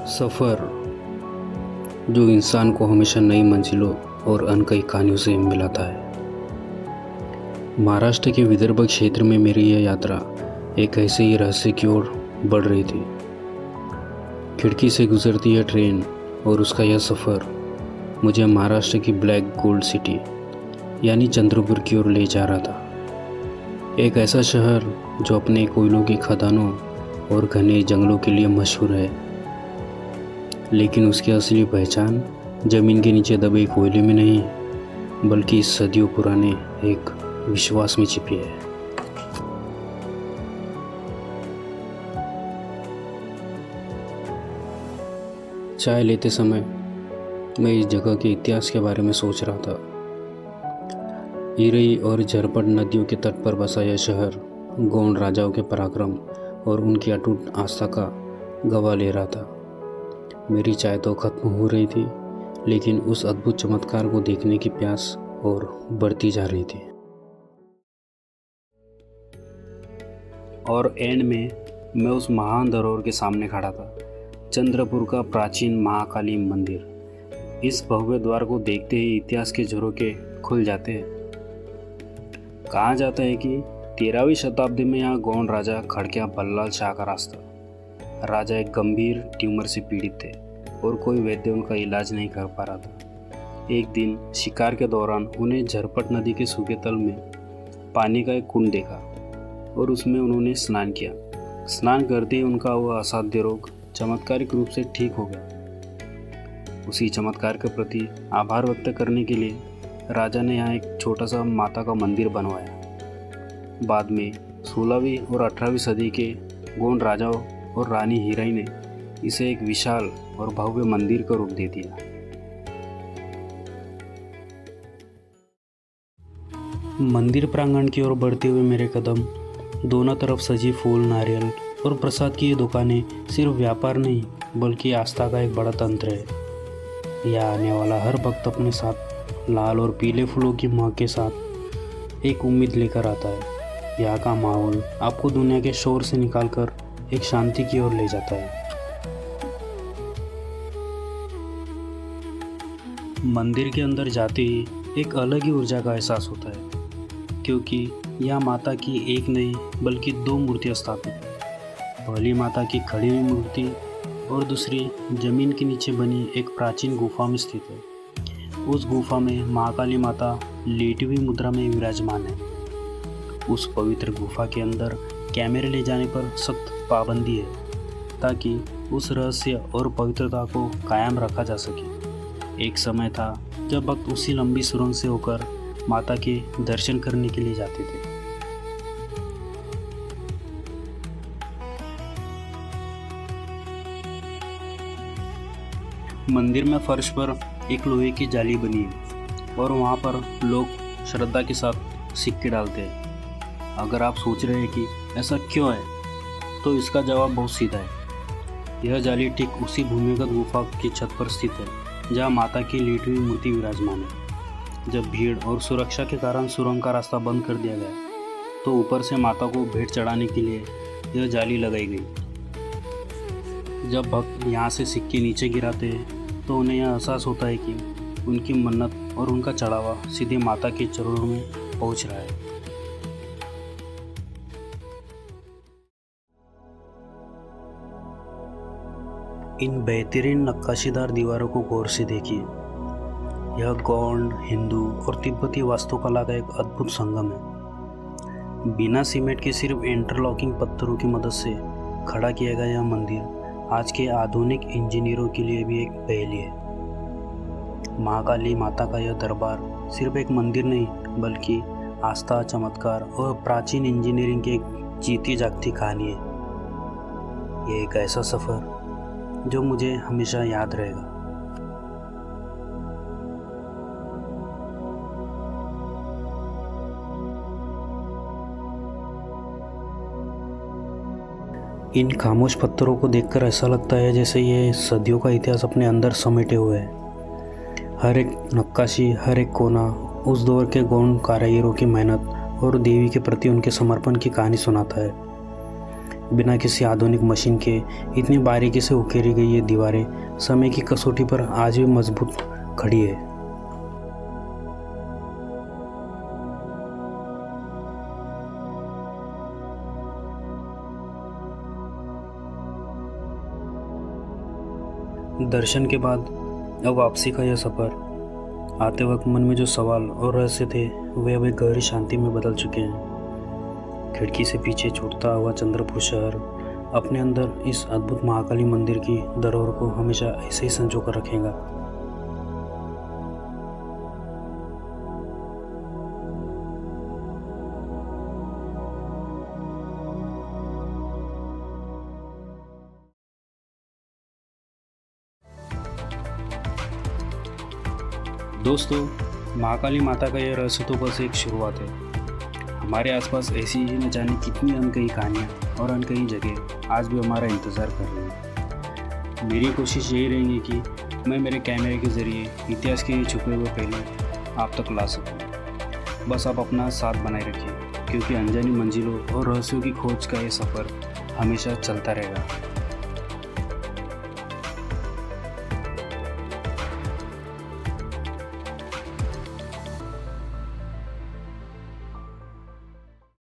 सफ़र जो इंसान को हमेशा नई मंजिलों और अनकही कहानियों से मिलाता है। महाराष्ट्र के विदर्भ क्षेत्र में मेरी यह यात्रा एक ऐसे ही रहस्य की ओर बढ़ रही थी। खिड़की से गुजरती यह ट्रेन और उसका यह सफ़र मुझे महाराष्ट्र की ब्लैक गोल्ड सिटी यानी चंद्रपुर की ओर ले जा रहा था। एक ऐसा शहर जो अपने कोयलों की खदानों और घने जंगलों के लिए मशहूर है, लेकिन उसकी असली पहचान ज़मीन के नीचे दबे कोयले में नहीं बल्कि सदियों पुराने एक विश्वास में छिपी है। चाय लेते समय मैं इस जगह के इतिहास के बारे में सोच रहा था। इरई और झरपट नदियों के तट पर बसा यह शहर गोंड राजाओं के पराक्रम और उनकी अटूट आस्था का गवाह ले रहा था। मेरी चाय तो खत्म हो रही थी, लेकिन उस अद्भुत चमत्कार को देखने की प्यास और बढ़ती जा रही थी। और एंड में मैं उस महान धरोहर के सामने खड़ा था, चंद्रपुर का प्राचीन महाकाली मंदिर। इस भव्य द्वार को देखते ही इतिहास के झरोखे खुल जाते हैं। कहा जाता है कि 13वीं शताब्दी में यहाँ गोंड राजा खड़क्या बल्लाल शाह का रास्ता। राजा एक गंभीर ट्यूमर से पीड़ित थे और कोई वैद्य उनका इलाज नहीं कर पा रहा था। एक दिन शिकार के दौरान उन्हें झरपट नदी के सूखे तल में पानी का एक कुंड देखा और उसमें उन्होंने स्नान किया। स्नान करते ही उनका वह असाध्य रोग चमत्कारिक रूप से ठीक हो गया। उसी चमत्कार के प्रति आभार व्यक्त करने के लिए राजा ने यहाँ एक छोटा सा माता का मंदिर बनवाया। बाद में 16वीं और 18वीं सदी के गोंड राजाओं और रानी हीराई ने इसे एक विशाल और भव्य मंदिर का रूप दे दिया। मंदिर प्रांगण की ओर बढ़ते हुए मेरे कदम दोनों तरफ सजी फूल, नारियल और प्रसाद की ये दुकानें सिर्फ व्यापार नहीं बल्कि आस्था का एक बड़ा तंत्र है। यह आने वाला हर भक्त अपने साथ लाल और पीले फूलों की महक के साथ एक उम्मीद लेकर आता है। यहाँ का माहौल आपको दुनिया के शोर से निकालकर एक शांति की ओर ले जाता है। मंदिर के अंदर जाते ही एक अलग ही ऊर्जा का एहसास होता है, क्योंकि यहाँ माता की एक नहीं बल्कि 2 मूर्तियाँ स्थापित हैं। पहली माता की खड़ी हुई मूर्ति और दूसरी जमीन के नीचे बनी एक प्राचीन गुफा में स्थित है। उस गुफा में महाकाली माता लेटी हुई मुद्रा में विराजमान है। उस पवित्र गुफा के अंदर कैमरे ले जाने पर सख्त पाबंदी है, ताकि उस रहस्य और पवित्रता को कायम रखा जा सके। एक समय था जब भक्त उसी लंबी सुरंग से होकर माता के दर्शन करने के लिए जाते थे। मंदिर में फर्श पर एक लोहे की जाली बनी है और वहाँ पर लोग श्रद्धा के साथ सिक्के डालते हैं। अगर आप सोच रहे हैं कि ऐसा क्यों है, तो इसका जवाब बहुत सीधा है। यह जाली ठीक उसी भूमिगत गुफा की छत पर स्थित है जहाँ माता की लेटी हुई मूर्ति विराजमान है। जब भीड़ और सुरक्षा के कारण सुरंग का रास्ता बंद कर दिया गया, तो ऊपर से माता को भेंट चढ़ाने के लिए यह जाली लगाई गई। जब भक्त यहाँ से सिक्के नीचे गिराते हैं तो उन्हें यह एहसास होता है कि उनकी मन्नत और उनका चढ़ावा सीधे माता के चरणों में पहुँच रहा है। इन बेहतरीन नक्काशीदार दीवारों को गौर से देखिए। यह गोंड, हिंदू और तिब्बती वास्तुकला का एक अद्भुत संगम है। बिना सीमेंट के सिर्फ इंटरलॉकिंग पत्थरों की मदद से खड़ा किया गया यह मंदिर आज के आधुनिक इंजीनियरों के लिए भी एक पहेली है। महाकाली माता का यह दरबार सिर्फ एक मंदिर नहीं बल्कि आस्था, चमत्कार और प्राचीन इंजीनियरिंग की एक जीती जागती कहानी है। ये एक ऐसा सफ़र जो मुझे हमेशा याद रहेगा। इन खामोश पत्थरों को देखकर ऐसा लगता है जैसे ये सदियों का इतिहास अपने अंदर समेटे हुए है। हर एक नक्काशी, हर एक कोना उस दौर के गोंड कारीगरों की मेहनत और देवी के प्रति उनके समर्पण की कहानी सुनाता है। बिना किसी आधुनिक मशीन के इतनी बारीकी से उकेरी गई ये दीवारें समय की कसौटी पर आज भी मजबूत खड़ी है। दर्शन के बाद अब वापसी का यह सफ़र, आते वक्त मन में जो सवाल और रहस्य थे वे अब एक गहरी शांति में बदल चुके हैं। खिड़की से पीछे छूटता हुआ चंद्रपुर शहर अपने अंदर इस अद्भुत महाकाली मंदिर की धरोहर को हमेशा ऐसे ही संजो कर रखेगा। दोस्तों, महाकाली माता का यह रहस्य तो बस एक शुरुआत है। हमारे आसपास ऐसी ही न जाने कितनी अनकही कहानियाँ और अनकही जगह आज भी हमारा इंतज़ार कर रही हैं। मेरी कोशिश यही रहेगी कि मैं मेरे कैमरे के ज़रिए इतिहास के ये छुपे हुए पहलू आप तक ला सकूं। बस आप अपना साथ बनाए रखिए, क्योंकि अनजानी मंजिलों और रहस्यों की खोज का ये सफ़र हमेशा चलता रहेगा।